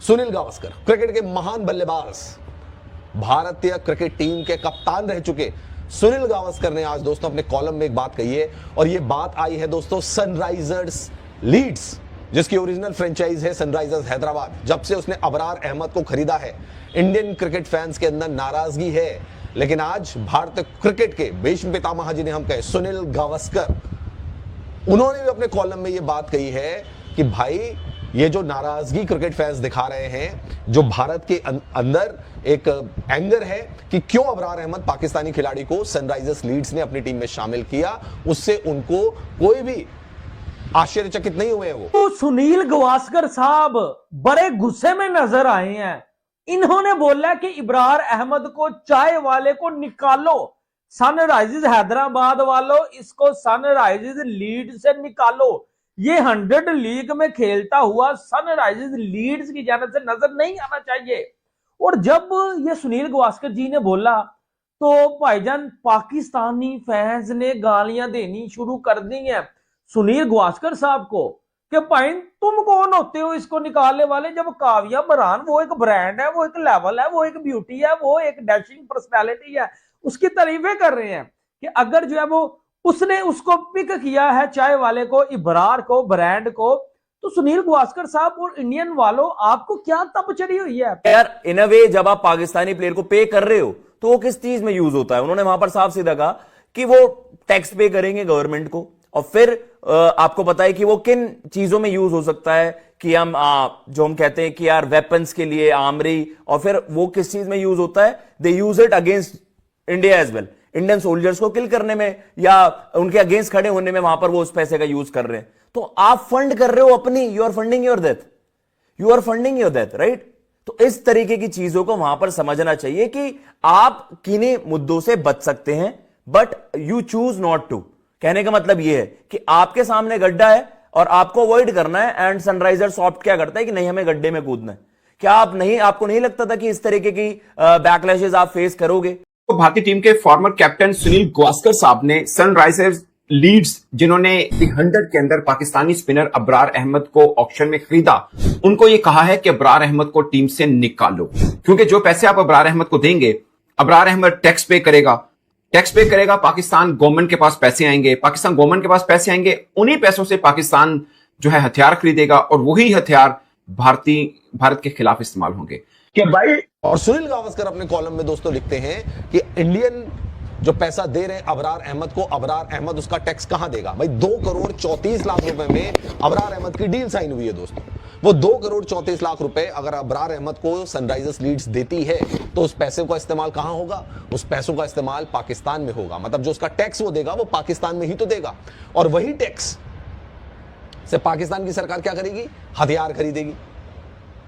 Sunil Gavaskar cricket के महान बल्लेबाज, भारतीय क्रिकेट टीम के कप्तान रह चुके सुनील गावस्कर ने आज दोस्तों अपने कॉलम में एक बात कही है, और ये बात आई है दोस्तों सनराइजर्स लीड्स, जिसकी ओरिजिनल फ्रेंचाइज है सनराइजर्स हैदराबाद। जब से उसने अबरार अहमद को खरीदा है, इंडियन क्रिकेट फैंस के अंदर नाराजगी है, लेकिन आज भारतीय क्रिकेट के भीष्म पितामह जिन्हें हम कहें सुनील गावस्कर, उन्होंने भी अपने कॉलम में ये बात कही है कि भाई ये जो नाराजगी क्रिकेट फैंस दिखा रहे हैं, जो भारत के अंदर एक एंगर है कि क्यों अबरार अहमद पाकिस्तानी खिलाड़ी को सनराइजर्स लीड्स ने अपनी टीम में शामिल किया, उससे उनको कोई भी आश्चर्यचकित नहीं हुए हैं। वो तो सुनील गावस्कर साहब बड़े गुस्से में नजर आए हैं। इन्होंने बोला कि अबरार अहमद को, चाय वाले को निकालो, सनराइजर्स हैदराबाद वालों इसको सनराइजर्स लीड्स से निकालो। ये 100 लीग में खेलता हुआ सनराइजर्स लीड्स की जानिब से नजर नहीं आना चाहिए। और जब ये सुनील गावस्कर जी ने बोला तो भाईजान पाकिस्तानी फैंस ने गालियां देनी शुरू कर दी हैं सुनील गावस्कर साहब को कि भाई तुम कौन होते हो इसको निकालने वाले, जब काव्या बरान वो एक ब्रांड है, वो एक लेवल है, वो एक ब्यूटी है, वो एक डैशिंग पर्सनैलिटी है, उसकी तारीफें कर रहे हैं कि अगर जो है वो उसने उसको पिक किया है चाय वाले को, इबरार को, ब्रांड को, तो सुनील गावस्कर साहब और इंडियन वालों आपको क्या तब चढ़ी हुई है यार? इन अ वे जब आप पाकिस्तानी प्लेयर को पे कर रहे हो तो वो किस चीज में यूज होता है? उन्होंने वहां पर साफ सीधा कहा कि वो टैक्स पे करेंगे गवर्नमेंट को, और फिर आपको पता है कि वो किन चीजों में यूज हो सकता है कि हम जो हम कहते हैं कि यार वेपन्स के लिए, आर्मरी, और फिर वो किस चीज में यूज होता है? They use it against India as well, Indian soldiers को किल करने में या उनके अगेंस्ट खड़े होने में, वहां पर वो उस पैसे का यूज कर रहे हैं। तो आप फंड कर रहे हो अपनी, you are funding your death, you are funding your death, right? तो इस तरीके की चीजों को वहां पर समझना चाहिए कि आप किन्हीं मुद्दों से बच सकते हैं, but you choose not to. कहने का मतलब यह है कि आपके सामने गड्ढा है और आपको अवॉइड करना है, एंड सनराइजर्स ऑप्ट क्या करता है कि नहीं, हमें गड्ढे में कूदना है। क्या आपको नहीं लगता था कि इस तरीके की बैकलैशेस आप फेस करोगे? तो भारतीय टीम के फॉर्मर कैप्टन सुनील गावस्कर साहब ने सनराइजर्स लीड्स, जिन्होंने 100 के अंदर पाकिस्तानी स्पिनर अबरार अहमद को ऑक्शन में खरीदा, उनको यह कहा है कि अबरार अहमद को टीम से निकालो, क्योंकि जो पैसे आप अबरार अहमद को देंगे, अबरार अहमद टैक्स पे करेगा, पाकिस्तान गवर्नमेंट के पास पैसे आएंगे, उन्हीं पैसों से पाकिस्तान जो है हथियार खरीदेगा, और वही हथियार भारत के खिलाफ इस्तेमाल होंगे कि भाई। और सुनील गावस्कर अपने कॉलम में दोस्तों लिखते हैं कि इंडियन जो पैसा दे रहे हैं अबरार अहमद को, अबरार अहमद उसका टैक्स कहां देगा? भाई 2 करोड़ 34 लाख रुपए में अबरार अहमद की डील साइन हुई है दोस्तों। वो 2 करोड़ 34 लाख रुपए अगर अबरार अहमद को सनराइजर्स लीड्स देती है, तो उस पैसे का इस्तेमाल कहां होगा? उस पैसों का इस्तेमाल पाकिस्तान में होगा। मतलब जो उसका टैक्स वो देगा वो पाकिस्तान में ही तो देगा, और वही टैक्स से पाकिस्तान की सरकार क्या करेगी? हथियार खरीदेगी।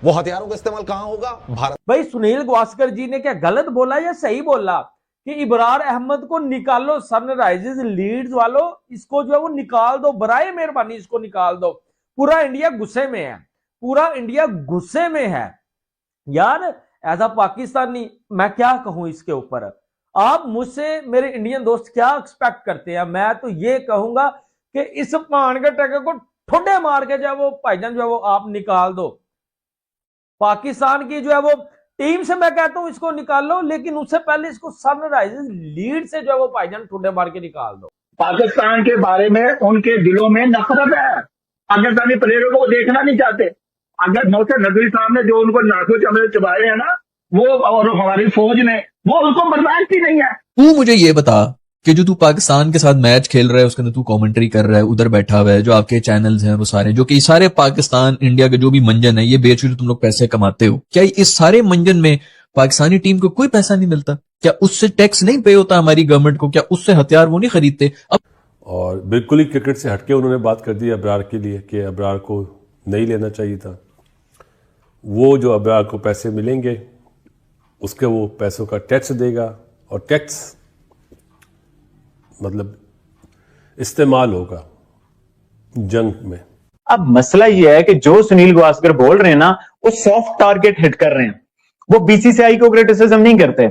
वो हथियारों का इस्तेमाल कहां होगा? भारत। भाई सुनील गावस्कर जी ने क्या गलत बोला या सही बोला कि अबरार अहमद को निकालो, सनराइजर्स लीड्स वालों इसको जो है वो निकाल दो, बराए मेहरबानी इसको निकाल दो। पूरा इंडिया गुस्से में है, पूरा इंडिया गुस्से में है यार। एज अ पाकिस्तानी मैं क्या कहूं इसके ऊपर? आप मुझसे मेरे इंडियन दोस्त क्या एक्सपेक्ट करते हैं? मैं तो ये कहूंगा कि इस पान के टके को ठुड्डे मार के जो है वो भाईजान जो है वो आप निकाल दो। पाकिस्तान की जो है वो टीम से मैं कहता हूं इसको निकाल लो, लेकिन उससे पहले इसको सनराइजर्स लीड से जो है वो भाईजान ठुड्डे मार के निकाल दो। पाकिस्तान के बारे में उनके दिलों में नफरत है, पाकिस्तानी प्लेयरों को देखना नहीं चाहते। अगर मोहसिन नकवी साहब ने जो उनको नाखून चमड़े चबाए हैं ना, वो और हमारी फौज ने, वो उनको बर्दाश्त ही नहीं है। तू मुझे ये बता कि जो तू पाकिस्तान के साथ मैच खेल रहा है, उसके अंदर तू कमेंट्री कर रहा है, उधर बैठा हुआ है, जो आपके चैनल्स हैं वो सारे, जो कि सारे पाकिस्तान इंडिया के जो भी मंजन है, ये बेच के तुम लोग पैसे कमाते हो, क्या इस सारे मंजन में पाकिस्तानी टीम को कोई पैसा नहीं मिलता? क्या उससे टैक्स नहीं पे होता हमारी गवर्नमेंट को? क्या उससे हथियार वो नहीं खरीदते? अब और बिल्कुल ही क्रिकेट से हटके उन्होंने बात कर दी अबरार के लिए कि अबरार को नहीं लेना चाहिए था। वो जो अबरार को पैसे मिलेंगे उसके वो पैसों का टैक्स देगा, और टैक्स मतलब इस्तेमाल होगा जंग में। अब मसला यह है कि जो सुनील गावस्कर बोल रहे हैं ना, वो सॉफ्ट टारगेट हिट कर रहे हैं, वो बीसीसीआई को क्रिटिसिज्म नहीं करते।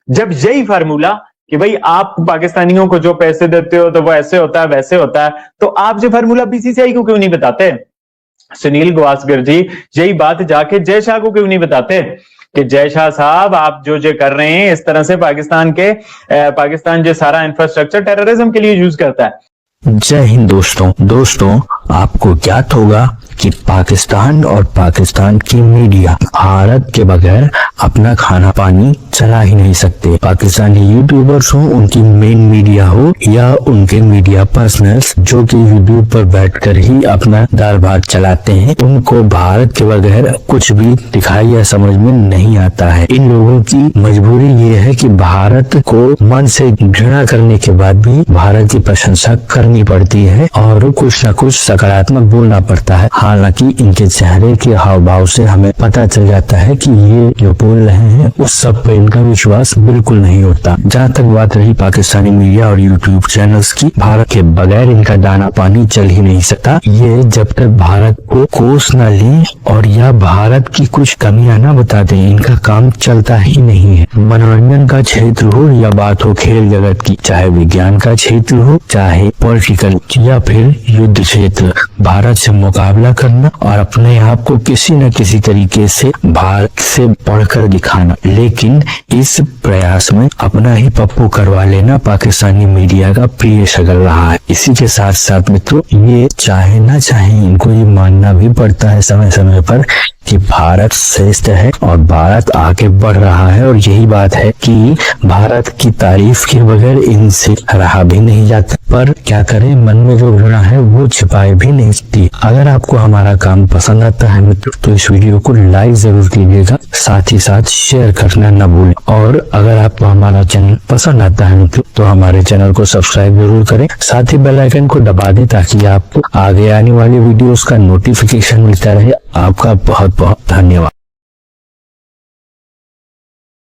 जब यही फार्मूला कि भाई आप पाकिस्तानियों को जो पैसे देते हो तो वो ऐसे होता है वैसे होता है, तो आप जो फार्मूला बीसीसीआई को क्यों नहीं बताते? सुनील गावस्कर जी यही बात जाके जय शाह को क्यों नहीं बताते कि जय शाह साहब आप जो कर रहे हैं इस तरह से पाकिस्तान जो सारा इंफ्रास्ट्रक्चर टेररिज्म के लिए यूज करता है। जय हिंद दोस्तों आपको ज्ञात होगा कि पाकिस्तान और पाकिस्तान की मीडिया भारत के बगैर अपना खाना पानी चला ही नहीं सकते। पाकिस्तानी यूट्यूबर्स हो, उनकी मेन मीडिया हो या उनके मीडिया पर्सनल्स जो कि यूट्यूब पर बैठकर ही अपना दाल भात चलाते हैं, उनको भारत के बगैर कुछ भी दिखाई या समझ में नहीं आता है। इन लोगों की मजबूरी ये है कि भारत को मन से घृणा करने के बाद भी भारत की प्रशंसा करनी पड़ती है और कुछ न कुछ सकारात्मक बोलना पड़ता है। हालांकि इनके चेहरे के हाव भाव से हमें पता चल जाता है कि ये जो बोल रहे हैं उस सब पे इनका विश्वास बिल्कुल नहीं होता। जहाँ तक बात रही पाकिस्तानी मीडिया और यूट्यूब चैनल्स की, भारत के बगैर इनका दाना पानी चल ही नहीं सकता। ये जब तक भारत को कोस न ले और या भारत की कुछ कमियां न बता दें, इनका काम चलता ही नहीं है। मनोरंजन का क्षेत्र हो या बात हो खेल जगत की, चाहे विज्ञान का क्षेत्र हो, चाहे पॉलिटिकल या फिर युद्ध क्षेत्र, भारत से मुकाबला करना और अपने आप को किसी न किसी तरीके से भारत से बढ़कर दिखाना, लेकिन इस प्रयास में अपना ही पप्पू करवा लेना पाकिस्तानी मीडिया का प्रिय शगल रहा है। इसी के साथ साथ मित्रों, ये चाहे ना चाहे इनको ये मानना भी पड़ता है समय समय पर कि भारत श्रेष्ठ है और भारत आगे बढ़ रहा है, और यही बात है कि भारत की तारीफ के बगैर इनसे रहा भी नहीं जाता। पर क्या करें, मन में जो घृणा है वो छिपाए भी नहीं सकती। अगर आपको हमारा काम पसंद आता है मित्रों, तो इस वीडियो को लाइक जरूर कीजिएगा, साथ ही साथ शेयर करना न भूलें। और अगर आपको हमारा चैनल पसंद आता है मित्रों, तो हमारे चैनल को सब्सक्राइब जरूर करें, साथ ही बेल आइकन को दबा दें ताकि आपको आगे आने वाली वीडियोस का नोटिफिकेशन मिलता रहे। आपका बहुत बहुत धन्यवाद।